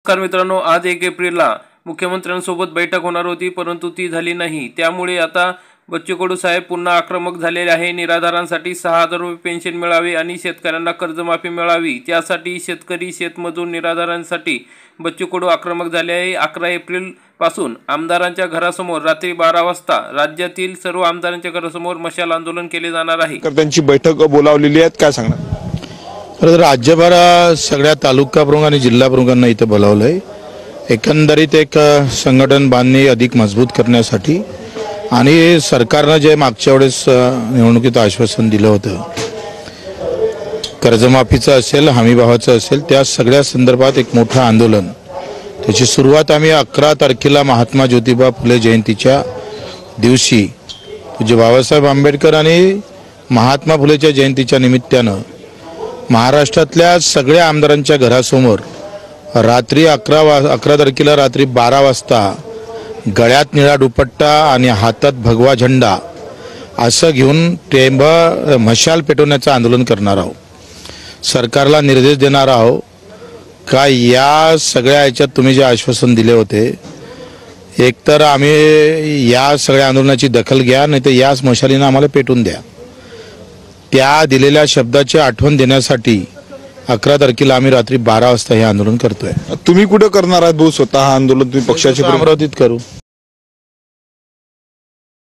नमस्कार मित्रांनो, आज 1 एप्रिलला मुख्यमंत्र्यांसोबत बैठक होणार होती, परंतु ती झाली नाही। त्यामुळे आता बच्चू कडू साहेब पुन्हा आक्रमक झालेले आहे। निराधारांसाठी 6,000 रुपये पेन्शन मिळावी आणि शेतकऱ्यांना कर्जमाफी मिळावी, त्यासाठी शेतकरी शेतमजूर निराधारांसाठी बच्चू कडू आक्रमक झाले आहे। 11 एप्रिल पासून आमदारांच्या घरासमोर रात्री 12 वाजता राज्यातील सर्व आमदारांच्या घरासमोर मशाल आंदोलन केले जाणार आहे। त्यांची बैठक बोलावलेली आहे, काय सांगणार? राज्यभरात सगळ्या तालुका प्रमुख आणि जिल्हा प्रमुखांना इथे बोलावलंय। एकंदरीत एक संघटन बांधणी अधिक मजबूत करण्यासाठी आणि सरकारने जे मागच्या वेळेस निवडणुकीत आश्वासन दिलं होतं, कर्जमाफीचं असेल, हमीभावाचं असेल, त्या सगळ्या संदर्भात एक मोठं आंदोलन, त्याची सुरुवात आम्ही 11 तारखेला महात्मा ज्योतिबा फुले जयंतीच्या दिवशी पूज्य बाबासाहेब आंबेडकर आणि महात्मा फुलेच्या जयंतीच्या निमित्तानं महाराष्ट्रातल्या सगळ्या आमदारांच्या घरासमोर रात्री 11 तारखेला रात्री 12 वाजता गळ्यात निळा दुपट्टा आणि हातात भगवा झेंडा असं घेऊन मशाल पेटवण्याचं आंदोलन करणार आहोत। सरकारला निर्देश देणार आहोत का या सगळ्या याच्यात तुम्ही जे आश्वासन दिले होते, एकतर आम्ही या सगळ्या आंदोलनाची दखल घ्या, नाही तर याच मशालीनं आम्हाला पेटून द्या। त्या दिलेल्या शब्दाची आठवण देण्यासाठी 11 तारखेला आम्ही रात्री 12 वाजता हे आंदोलन करतोय। तुम्ही कुठे करणार आहात भाऊ स्वतः आंदोलन? तुम्ही पक्षाचे अमरावतीत करू।